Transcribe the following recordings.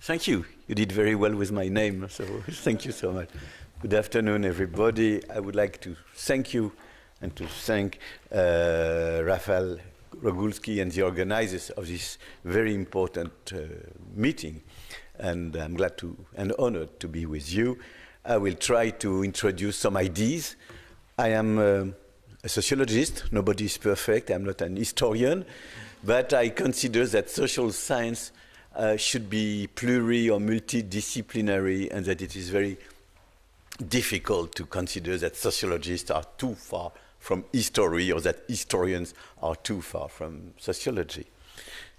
Thank you. You did very well with my name, so thank you so much. Good afternoon, everybody. I would like to thank you and to thank Rafał Rogulski and the organizers of this very important meeting. And I'm glad to and honored to be with you. I will try to introduce some ideas. I am a sociologist. Nobody is perfect. I'm not an historian. But I consider that social science should be pluri or multidisciplinary, and that it is very difficult to consider that sociologists are too far from history or that historians are too far from sociology.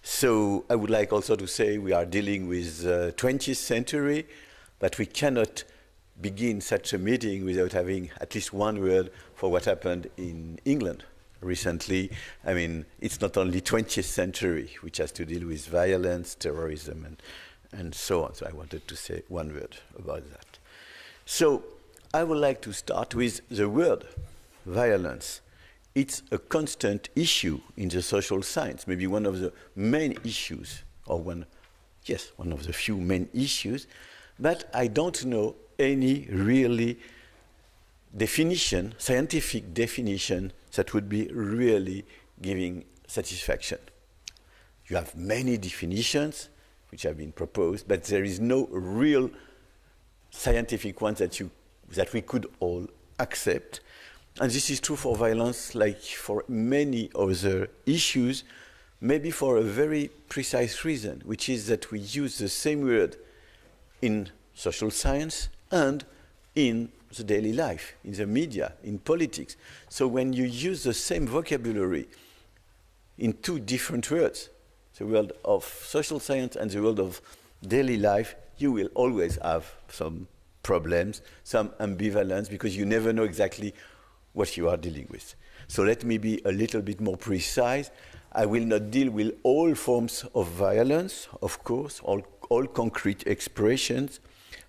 So I would like also to say we are dealing with 20th century, but we cannot begin such a meeting without having at least one word for what happened in England recently. I mean, it's not only 20th century, which has to deal with violence, terrorism, and so on. So I wanted to say one word about that. So I would like to start with the word violence. It's a constant issue in the social science, maybe one of the main issues, or one of the few main issues, but I don't know any really definition, scientific definition, that would be really giving satisfaction. You have many definitions which have been proposed, but there is no real scientific one that we could all accept. And this is true for violence like for many other issues, maybe for a very precise reason, which is that we use the same word in social science and in the daily life, in the media, in politics. So when you use the same vocabulary in two different words, the world of social science and the world of daily life, you will always have some problems, some ambivalence, because you never know exactly what you are dealing with. So let me be a little bit more precise. I will not deal with all forms of violence, of course, all concrete expressions.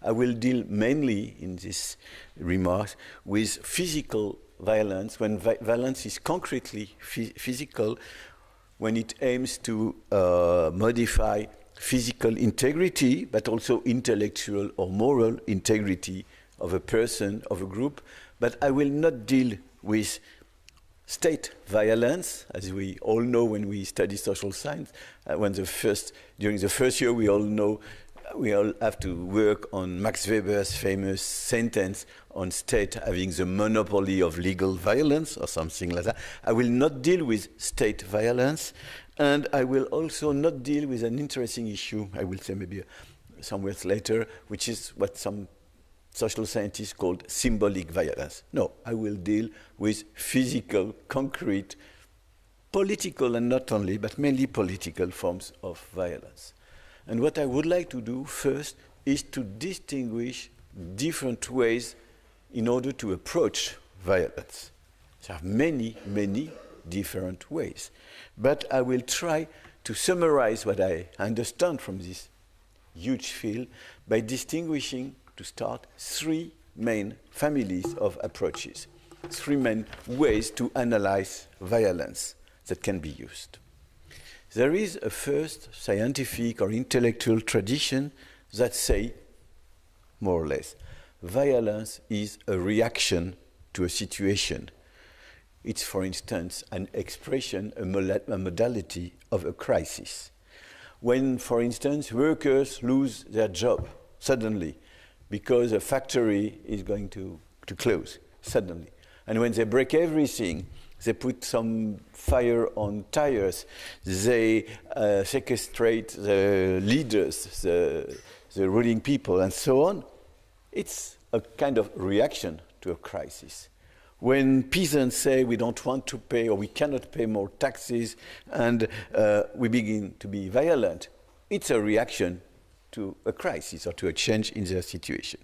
I will deal mainly in this remarks with physical violence, when violence is concretely physical, when it aims to modify physical integrity, but also intellectual or moral integrity of a person, of a group. But I will not deal with state violence, as we all know when we study social science. During the first year, we all have to work on Max Weber's famous sentence on state having the monopoly of legal violence or something like that. I will not deal with state violence, and I will also not deal with an interesting issue, I will say maybe some words later, which is what some social scientists called symbolic violence. No, I will deal with physical, concrete, political, and not only, but mainly political forms of violence. And what I would like to do first is to distinguish different ways in order to approach violence. There are many, many different ways. But I will try to summarize what I understand from this huge field by distinguishing, to start, three main families of approaches, three main ways to analyze violence that can be used. There is a first scientific or intellectual tradition that say, more or less, violence is a reaction to a situation. It's, for instance, an expression, a modality of a crisis. When, for instance, workers lose their job suddenly because a factory is going to close suddenly, and when they break everything, they put some fire on tires, they sequestrate the leaders, the ruling people, and so on. It's a kind of reaction to a crisis. When peasants say we don't want to pay or we cannot pay more taxes and we begin to be violent, it's a reaction to a crisis or to a change in their situation.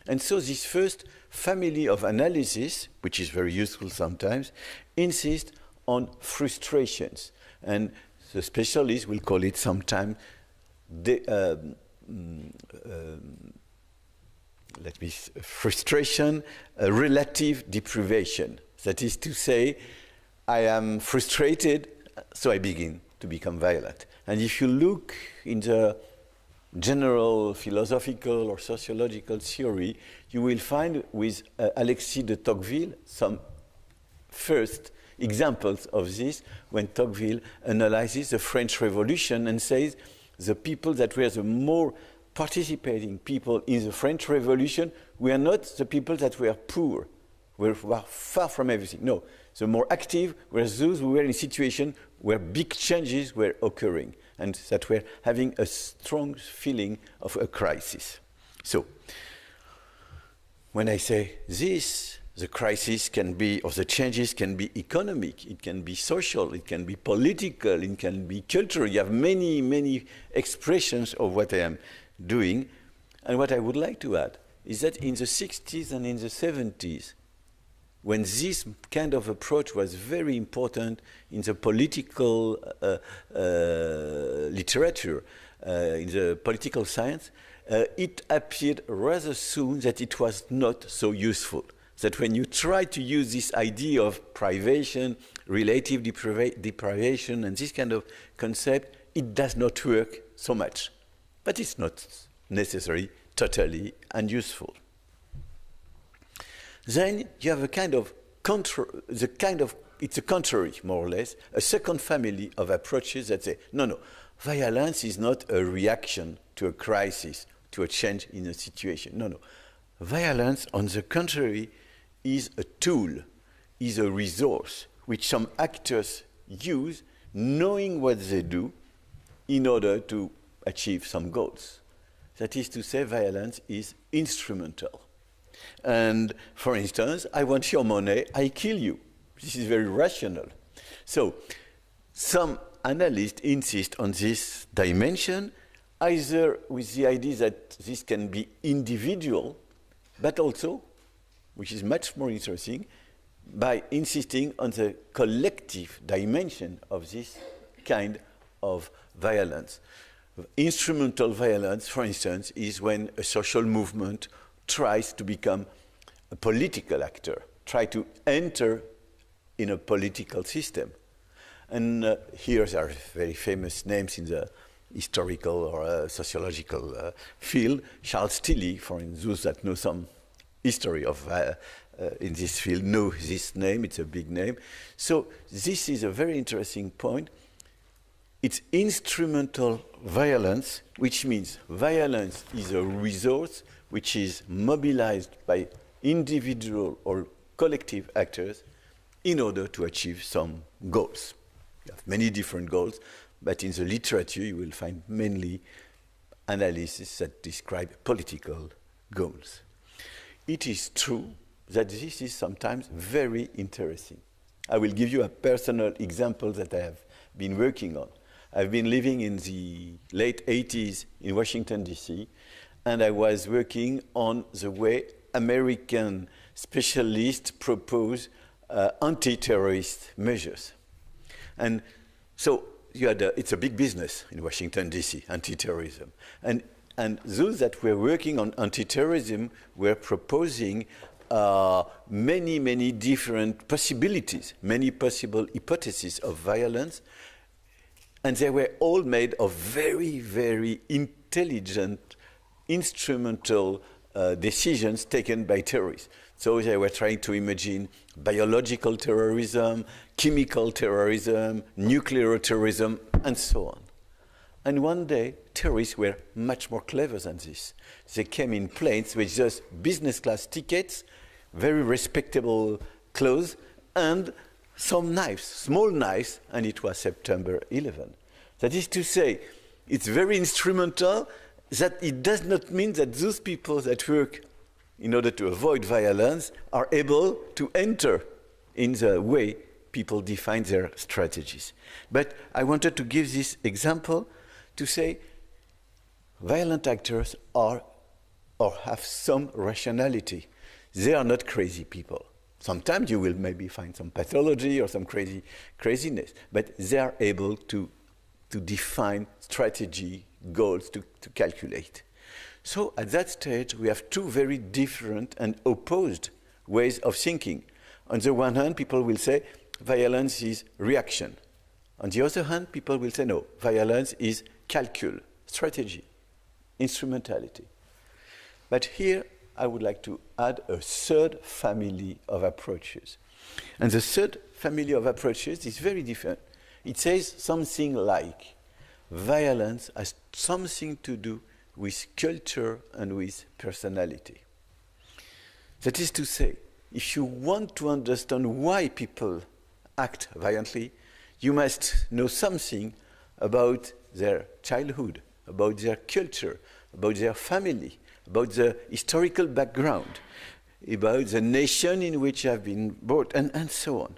And so this first family of analysis, which is very useful sometimes, insists on frustrations. And the specialists will call it sometimes frustration, relative deprivation. That is to say, I am frustrated, so I begin to become violent. And if you look in the general philosophical or sociological theory, you will find with Alexis de Tocqueville some first examples of this when Tocqueville analyzes the French Revolution and says the people that were the more participating people in the French Revolution were not the people that were poor, were far from everything. No, the more active were those who were in a situation where big changes were occurring and that were having a strong feeling of a crisis. So, when I say this, the crisis can be, or the changes can be economic, it can be social, it can be political, it can be cultural. You have many, many expressions of what I am doing. And what I would like to add is that in the 60s and in the 70s, when this kind of approach was very important in the political literature, in the political science, it appeared rather soon that it was not so useful. That when you try to use this idea of privation, relative deprivation, and this kind of concept, it does not work so much. But it's not necessarily totally unuseful. Then you have a kind of it's a contrary, more or less, a second family of approaches that say, no, violence is not a reaction to a crisis, to a change in a situation. No. Violence, on the contrary, is a tool, is a resource which some actors use, knowing what they do, in order to achieve some goals. That is to say, violence is instrumental. And for instance, I want your money, I kill you. This is very rational. So, some analysts insist on this dimension, either with the idea that this can be individual, but also, which is much more interesting, by insisting on the collective dimension of this kind of violence. Instrumental violence, for instance, is when a social movement tries to become a political actor, try to enter in a political system. And here are very famous names in the historical or sociological field. Charles Tilly, for those that know some history of in this field, know this name, it's a big name. So this is a very interesting point. It's instrumental violence, which means violence is a resource which is mobilized by individual or collective actors in order to achieve some goals. You have many different goals, but in the literature you will find mainly analysis that describe political goals. It is true that this is sometimes very interesting. I will give you a personal example that I have been working on. I've been living in the late 80s in Washington, D.C., and I was working on the way American specialists propose anti-terrorist measures. And so it's a big business in Washington, D.C., anti-terrorism. And those that were working on anti-terrorism were proposing many, many different possibilities, many possible hypotheses of violence, and they were all made of very, very intelligent, instrumental decisions taken by terrorists. So they were trying to imagine biological terrorism, chemical terrorism, nuclear terrorism, and so on. And one day, terrorists were much more clever than this. They came in planes with just business class tickets, very respectable clothes, and some knives, small knives, and it was September 11. That is to say, it's very instrumental, that it does not mean that those people that work in order to avoid violence are able to enter in the way people define their strategies. But I wanted to give this example to say violent actors are or have some rationality. They are not crazy people. Sometimes you will maybe find some pathology or some craziness, but they are able to define strategy, goals, to calculate. So at that stage, we have two very different and opposed ways of thinking. On the one hand, people will say violence is reaction. On the other hand, people will say no, violence is calcul, strategy. instrumentality. But here I would like to add a third family of approaches. And the third family of approaches is very different. It says something like violence has something to do with culture and with personality. That is to say, if you want to understand why people act violently, you must know something about their childhood, about their culture, about their family, about the historical background, about the nation in which they have been born, and so on.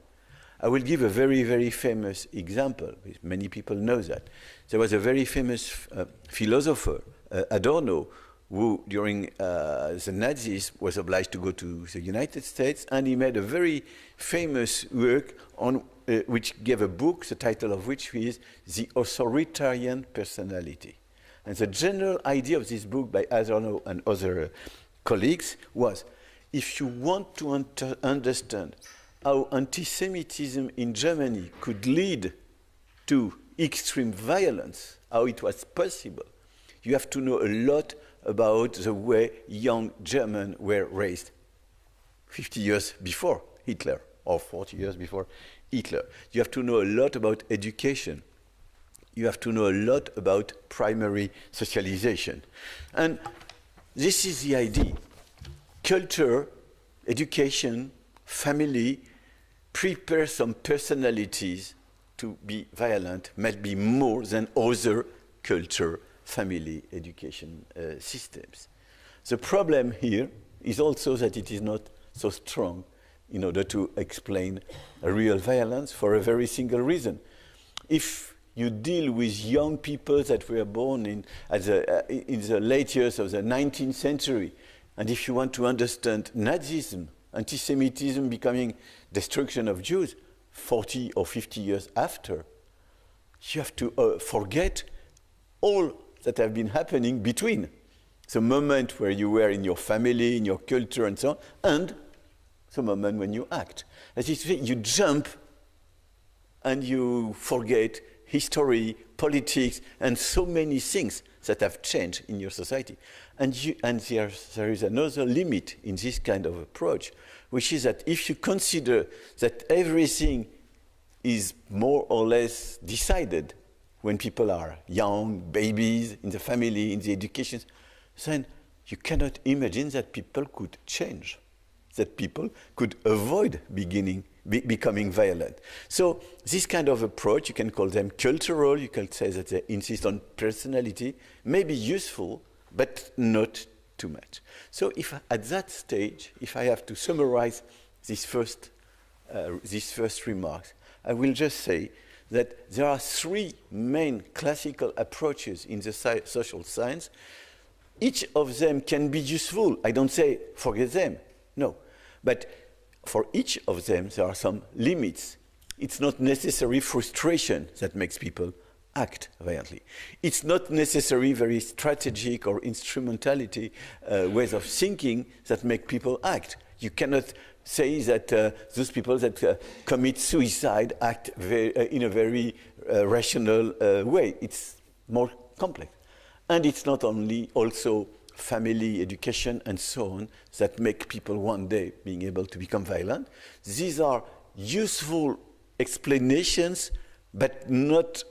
I will give a very, very famous example. Many people know that. There was a very famous philosopher, Adorno, who during the Nazis was obliged to go to the United States, and he made a very famous work on which gave a book, the title of which is The Authoritarian Personality. And the general idea of this book by Adorno and other colleagues was, if you want to understand how anti-Semitism in Germany could lead to extreme violence, how it was possible, you have to know a lot about the way young Germans were raised 50 years before Hitler, or 40 years before Hitler. You have to know a lot about education. You have to know a lot about primary socialization. And this is the idea. Culture, education, family prepare some personalities to be violent, might be more than other culture, family, education systems. The problem here is also that it is not so strong in order to explain a real violence for a very single reason. If you deal with young people that were born in the late years of the 19th century, and if you want to understand Nazism, anti-Semitism becoming destruction of Jews 40 or 50 years after, you have to forget all that have been happening between the moment where you were in your family, in your culture and so on, and the moment when you act. As you say, you jump and you forget history, politics, and so many things that have changed in your society. And there is another limit in this kind of approach, which is that if you consider that everything is more or less decided when people are young, babies, in the family, in the education, then you cannot imagine that people could change, that people could avoid becoming violent. So this kind of approach, you can call them cultural, you can say that they insist on personality, may be useful, but not too much. So if at that stage, if I have to summarize these first remarks, I will just say that there are three main classical approaches in the social science. Each of them can be useful. I don't say forget them, no. But for each of them, there are some limits. It's not necessarily frustration that makes people act violently. It's not necessarily very strategic or instrumentality ways of thinking that make people act. You cannot say that those people that commit suicide act in a very rational way. It's more complex. And it's not only also family, education, and so on that make people one day being able to become violent. These are useful explanations, but not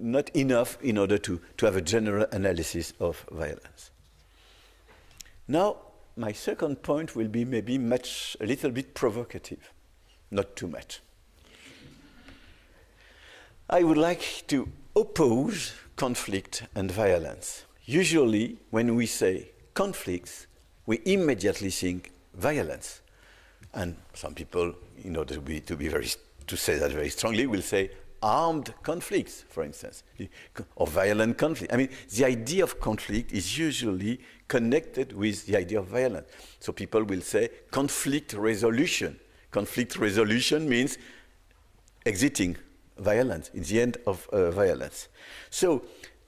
not enough in order to have a general analysis of violence. Now, my second point will be maybe a little bit provocative, not too much. I would like to oppose conflict and violence. Usually, when we say conflicts, we immediately think violence. And some people, in order to say that very strongly, will say armed conflicts, for instance, or violent conflict. I mean, the idea of conflict is usually connected with the idea of violence. So people will say conflict resolution. Conflict resolution means exiting violence, in the end of violence. So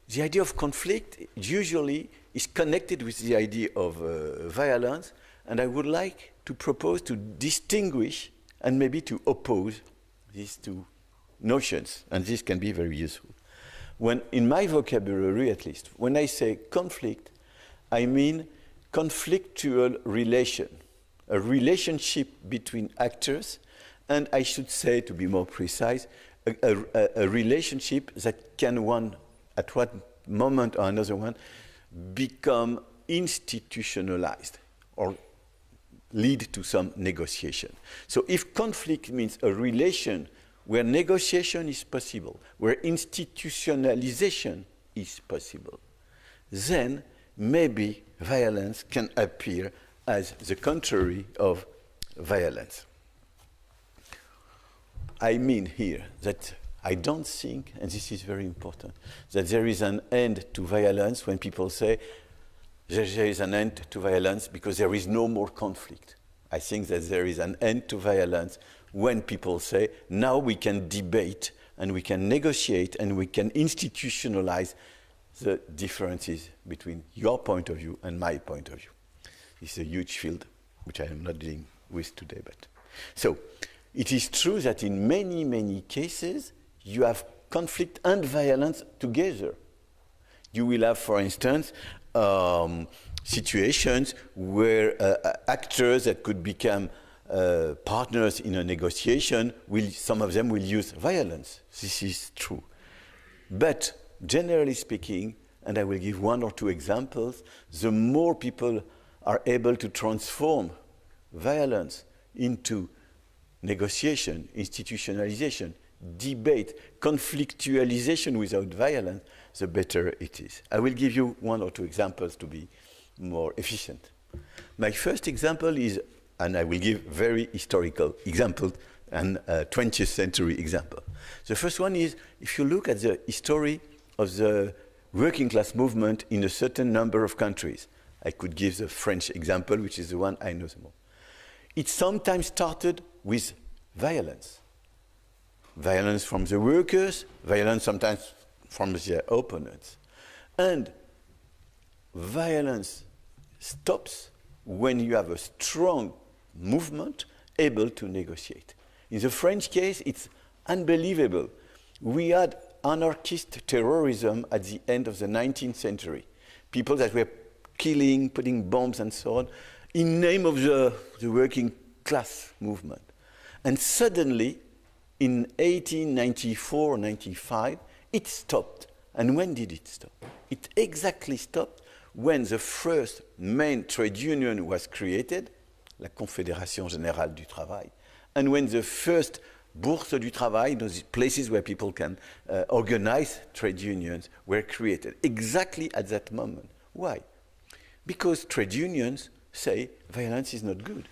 the idea of conflict usually is connected with the idea of violence, and I would like to propose to distinguish and maybe to oppose these two notions, and this can be very useful. When, in my vocabulary at least, when I say conflict, I mean conflictual relation, a relationship between actors, and I should say, to be more precise, a relationship that can one, at one moment or another one, become institutionalized or lead to some negotiation. So if conflict means a relation where negotiation is possible, where institutionalization is possible, then maybe violence can appear as the contrary of violence. I mean here that I don't think, and this is very important, that there is an end to violence when people say there is an end to violence because there is no more conflict. I think that there is an end to violence when people say now we can debate and we can negotiate and we can institutionalize the differences between your point of view and my point of view. It's a huge field which I am not dealing with today. But so it is true that in many, many cases you have conflict and violence together. You will have, for instance, situations where actors that could become partners in a negotiation, some of them will use violence. This is true. But generally speaking, and I will give one or two examples, the more people are able to transform violence into negotiation, institutionalization, debate, conflictualization without violence, the better it is. I will give you one or two examples to be more efficient. My first example is, and I will give very historical example, and a 20th century example. The first one is, if you look at the history of the working class movement in a certain number of countries, I could give the French example, which is the one I know the most. It sometimes started with violence. Violence from the workers, violence sometimes from their opponents. And violence stops when you have a strong movement able to negotiate. In the French case, it's unbelievable. We had anarchist terrorism at the end of the 19th century. People that were killing, putting bombs and so on, in name of the working class movement. And suddenly, in 1894-95, it stopped. And when did it stop? It exactly stopped when the first main trade union was created, la Confédération Générale du Travail, and when the first Bourse du Travail, those places where people can organize trade unions, were created. Exactly at that moment. Why? Because trade unions say violence is not good.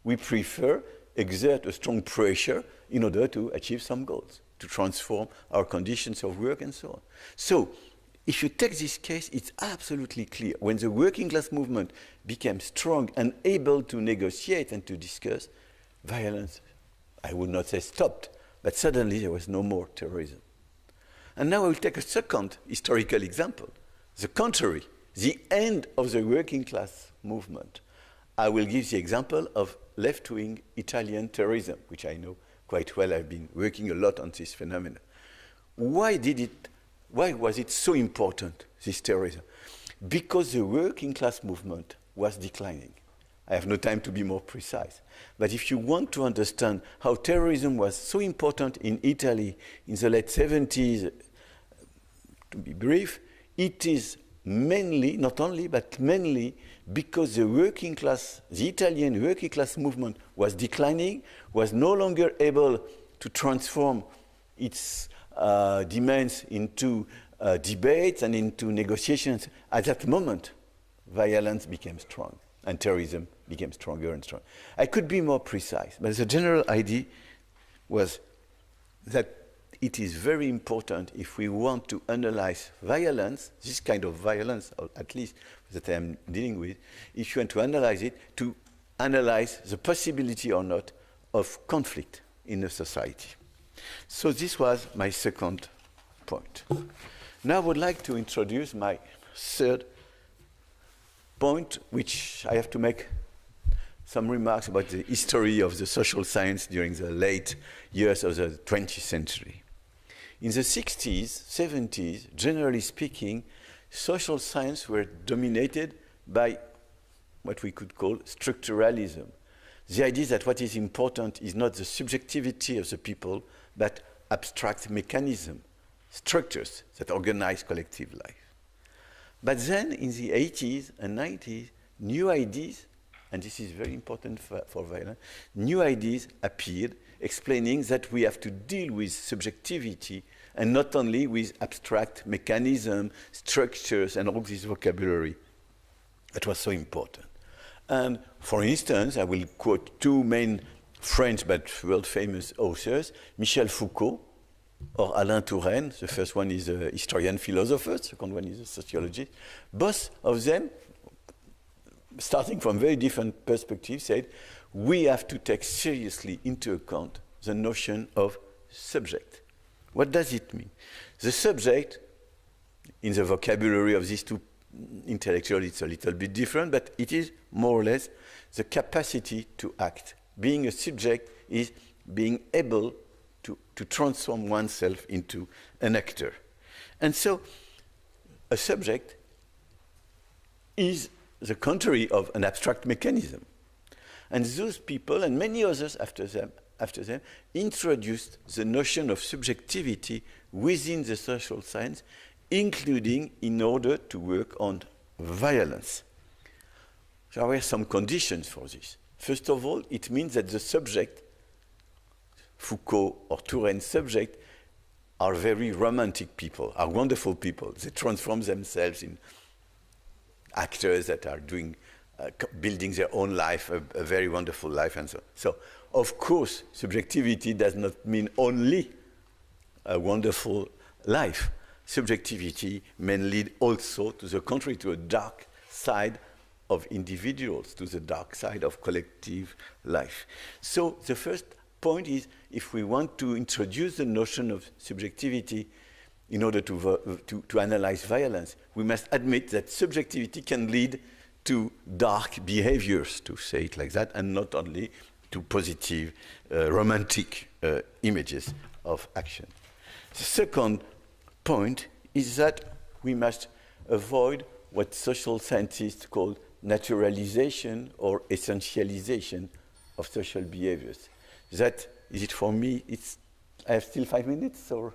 We prefer exert a strong pressure in order to achieve some goals, to transform our conditions of work and so on. So, if you take this case, it's absolutely clear. When the working class movement became strong and able to negotiate and to discuss, violence, I would not say stopped, but suddenly there was no more terrorism. And now I will take a second historical example. The contrary, the end of the working class movement. I will give the example of left-wing Italian terrorism, which I know quite well. I've been working a lot on this phenomenon. Why was it so important, this terrorism? Because the working class movement was declining. I have no time to be more precise. But if you want to understand how terrorism was so important in Italy in the late 70s, to be brief, it is mainly, not only, but mainly because the working class, the Italian working class movement was declining, was no longer able to transform its demands into debates and into negotiations. At that moment, violence became strong and terrorism became stronger and stronger. I could be more precise, but the general idea was that it is very important if we want to analyze violence, this kind of violence, or at least that I am dealing with, if you want to analyze it, to analyze the possibility or not of conflict in a society. So this was my second point. Now I would like to introduce my third point, which I have to make some remarks about the history of the social science during the late years of the 20th century. In the 60s, 70s, generally speaking, social science were dominated by what we could call structuralism. The idea that what is important is not the subjectivity of the people, but abstract mechanism, structures that organize collective life. But then in the 80s and 90s, new ideas, and this is very important for violence, new ideas appeared explaining that we have to deal with subjectivity and not only with abstract mechanism, structures, and all this vocabulary that was so important. And for instance, I will quote two main French but world-famous authors, Michel Foucault or Alain Touraine. The first one is a historian philosopher, the second one is a sociologist. Both of them, starting from very different perspectives, said, we have to take seriously into account the notion of subject. What does it mean? The subject, in the vocabulary of these two intellectuals, it's a little bit different, but it is more or less the capacity to act. Being a subject is being able to transform oneself into an actor. And so a subject is the contrary of an abstract mechanism. And those people, and many others after them, introduced the notion of subjectivity within the social science, including in order to work on violence. There were some conditions for this. First of all, it means that the subject, Foucault or Touraine's subject, are very romantic people, are wonderful people. They transform themselves in actors that are building their own life, a very wonderful life, and so on. So, of course, subjectivity does not mean only a wonderful life. Subjectivity may lead also, to the contrary, to a dark side of individuals, to the dark side of collective life. So the first point is, if we want to introduce the notion of subjectivity in order to analyze violence, we must admit that subjectivity can lead to dark behaviors, to say it like that, and not only to positive, romantic images of action. The second point is that we must avoid what social scientists call naturalization or essentialization of social behaviors. That, is it for me? I have still 5 minutes, or?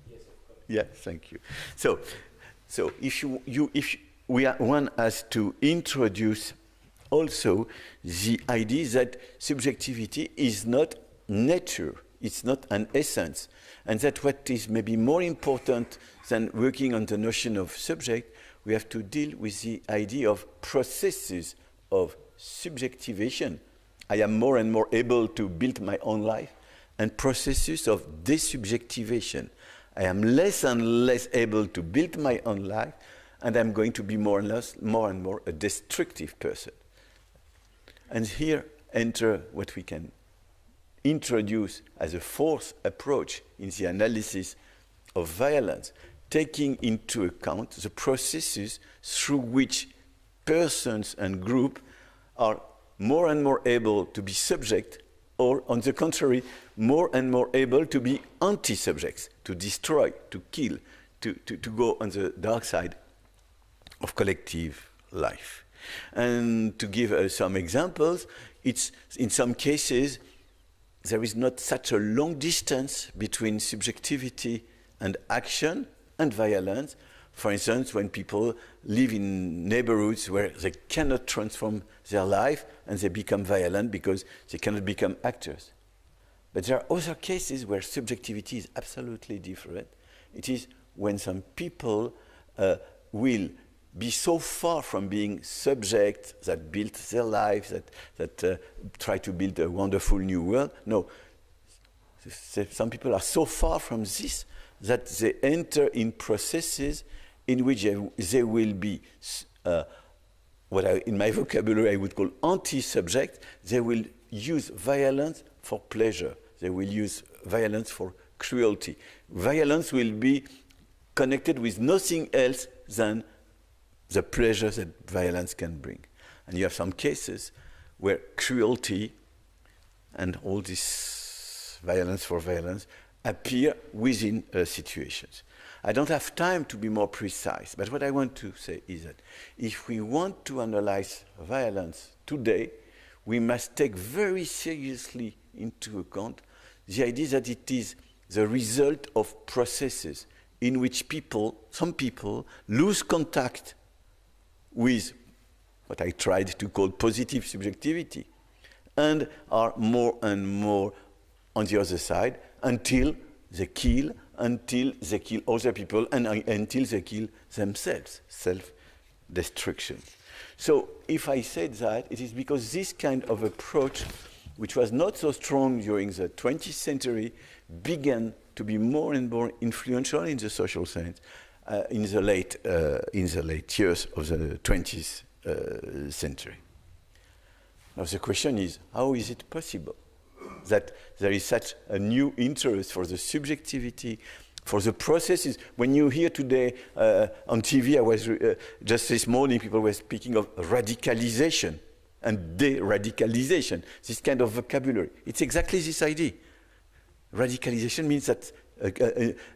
Yes, of course. Yeah, thank you. So if one has to introduce also the idea that subjectivity is not nature, it's not an essence, and that what is maybe more important than working on the notion of subject, we have to deal with the idea of processes of subjectivation. I am more and more able to build my own life, and processes of desubjectivation. I am less and less able to build my own life, and I'm going to be more and more a destructive person. And here enter what we can introduce as a fourth approach in the analysis of violence, taking into account the processes through which persons and groups are more and more able to be subject, or on the contrary, more and more able to be anti-subjects, to destroy, to kill, to go on the dark side of collective life. And to give some examples, it's in some cases there is not such a long distance between subjectivity and action and violence. For instance, when people live in neighborhoods where they cannot transform their life and they become violent because they cannot become actors. But there are other cases where subjectivity is absolutely different. It is when some people will be so far from being subjects that build their lives, that try to build a wonderful new world. No, some people are so far from this that they enter in processes in which they will be, in my vocabulary I would call anti-subject. They will use violence for pleasure. They will use violence for cruelty. Violence will be connected with nothing else than the pleasure that violence can bring. And you have some cases where cruelty and all this violence for violence appear within situations. I don't have time to be more precise, but what I want to say is that if we want to analyze violence today, we must take very seriously into account the idea that it is the result of processes in which some people lose contact with what I tried to call positive subjectivity and are more and more on the other side until they kill other people and until they kill themselves, self-destruction. So if I said that, it is because this kind of approach, which was not so strong during the 20th century, began to be more and more influential in the social science in the late years of the 20th century. Now the question is, how is it possible that there is such a new interest for the subjectivity, for the processes? When you hear today on TV, I was just this morning, people were speaking of radicalization and de-radicalization, this kind of vocabulary. It's exactly this idea. Radicalization means that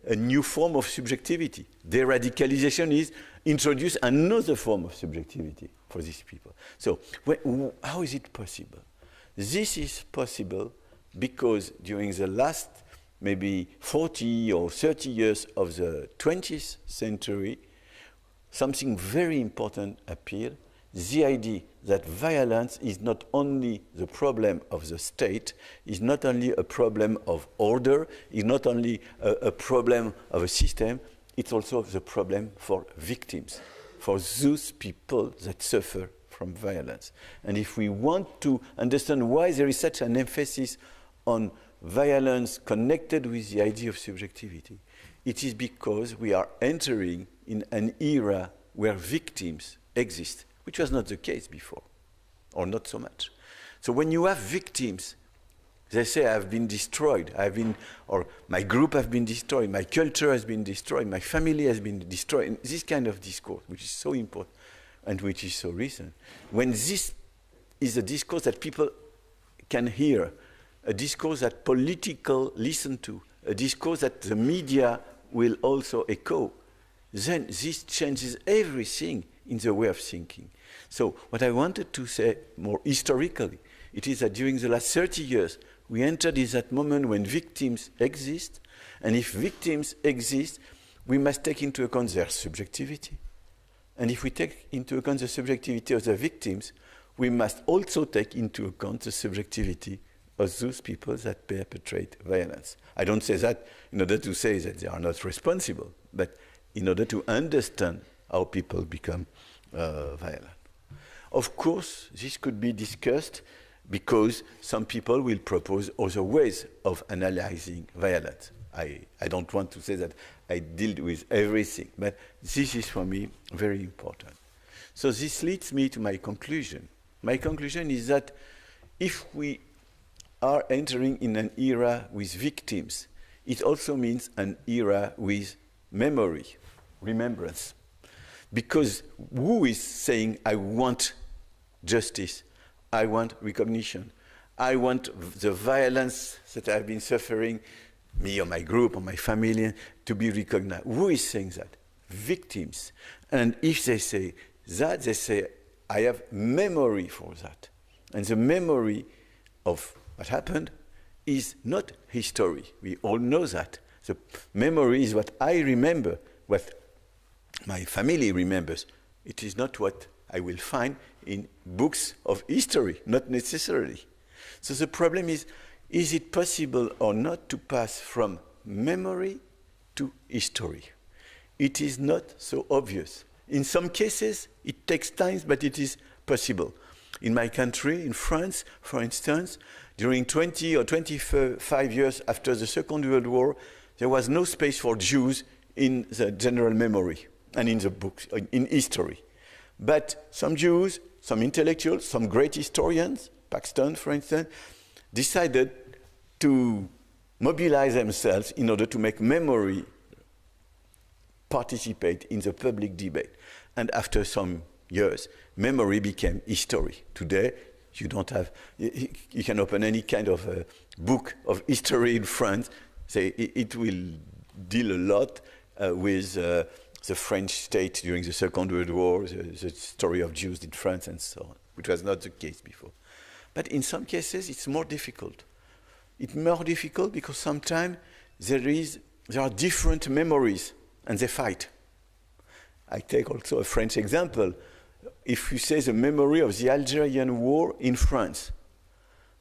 a new form of subjectivity. De-radicalization is introduce another form of subjectivity for these people. So how is it possible? This is possible because during the last maybe 40 or 30 years of the 20th century, something very important appeared. The idea that violence is not only the problem of the state, is not only a problem of order, is not only a problem of a system, it's also the problem for victims, for those people that suffer from violence. And if we want to understand why there is such an emphasis on violence connected with the idea of subjectivity, it is because we are entering in an era where victims exist, which was not the case before, or not so much. So when you have victims, they say, I've been destroyed, or my group has been destroyed, my culture has been destroyed, my family has been destroyed. And this kind of discourse, which is so important and which is so recent, when this is a discourse that people can hear, a discourse that political listen to, a discourse that the media will also echo, then this changes everything in the way of thinking. So what I wanted to say more historically, it is that during the last 30 years, we entered in that moment when victims exist, and if victims exist, we must take into account their subjectivity. And if we take into account the subjectivity of the victims, we must also take into account the subjectivity of those people that perpetrate violence. I don't say that in order to say that they are not responsible, but in order to understand how people become violent. Of course, this could be discussed because some people will propose other ways of analyzing violence. I don't want to say that I deal with everything, but this is for me very important. So this leads me to my conclusion. My conclusion is that if we are entering in an era with victims, it also means an era with memory, remembrance. Because who is saying, I want justice, I want recognition, I want the violence that I've been suffering, me or my group or my family, to be recognized? Who is saying that? Victims. And if they say that, they say, I have memory for that. And the memory of what happened is not history. We all know that. The memory is what I remember, what my family remembers. It is not what I will find in books of history, not necessarily. So the problem is it possible or not to pass from memory to history? It is not so obvious. In some cases, it takes time, but it is possible. In my country, in France, for instance, during 20 or 25 years after the Second World War, there was no space for Jews in the general memory and in the books, in history. But some Jews, some intellectuals, some great historians, Paxton, for instance, decided to mobilize themselves in order to make memory participate in the public debate. And after some years, memory became history. Today, you can open any kind of book of history in France, So it will deal a lot with the French state during the Second World War, the story of Jews in France and so on, which was not the case before. But in some cases, it's more difficult. It's more difficult because sometimes there are different memories and they fight. I take also a French example. If you say the memory of the Algerian War in France,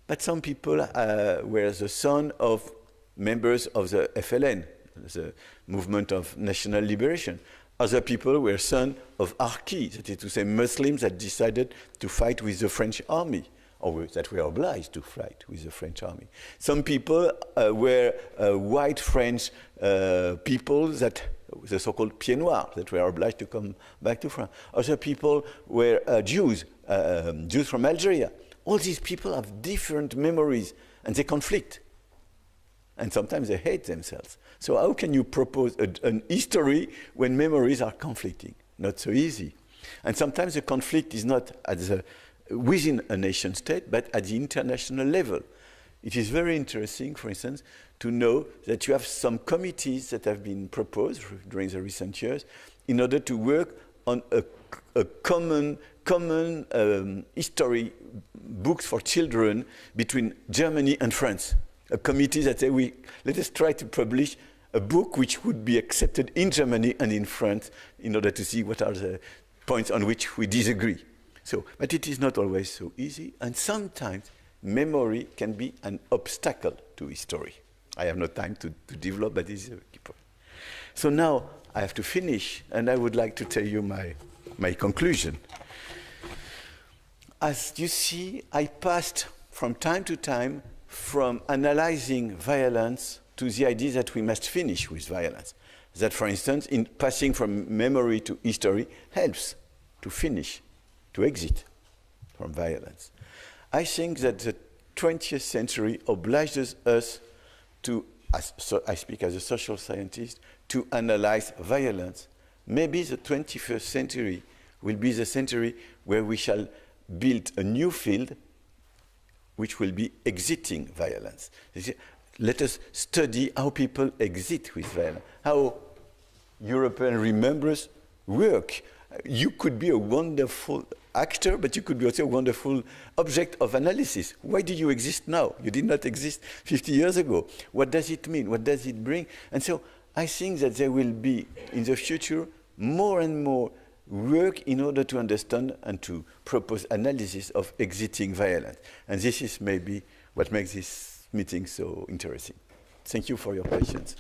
but some people were the son of members of the FLN, the Movement of National Liberation. Other people were sons of Arki, that is to say Muslims that decided to fight with the French army, or that were obliged to fight with the French army. Some people were white French people, that the so-called Pieds Noirs, that were obliged to come back to France. Other people were Jews, Jews from Algeria. All these people have different memories, and they conflict. And sometimes they hate themselves. So how can you propose an history when memories are conflicting? Not so easy. And sometimes the conflict is not within a nation state, but at the international level. It is very interesting, for instance, to know that you have some committees that have been proposed during the recent years in order to work on a common history books for children between Germany and France. A committee that say, let us try to publish a book which would be accepted in Germany and in France in order to see what are the points on which we disagree. So, but it is not always so easy, and sometimes memory can be an obstacle to history. I have no time to develop, but this is a key point. So now I have to finish, and I would like to tell you my conclusion. As you see, I passed from time to time from analyzing violence to the idea that we must finish with violence. That, for instance, in passing from memory to history helps to finish, to exit from violence. I think that the 20th century obliges us to, I speak as a social scientist, to analyze violence. Maybe the 21st century will be the century where we shall build a new field which will be exiting violence. Let us study how people exit with violence, how European remembrance work. You could be a wonderful actor, but you could be also a wonderful object of analysis. Why do you exist now? You did not exist 50 years ago. What does it mean? What does it bring? And so I think that there will be, in the future, more and more work in order to understand and to propose analysis of exiting violence. And this is maybe what makes this meeting so interesting. Thank you for your patience.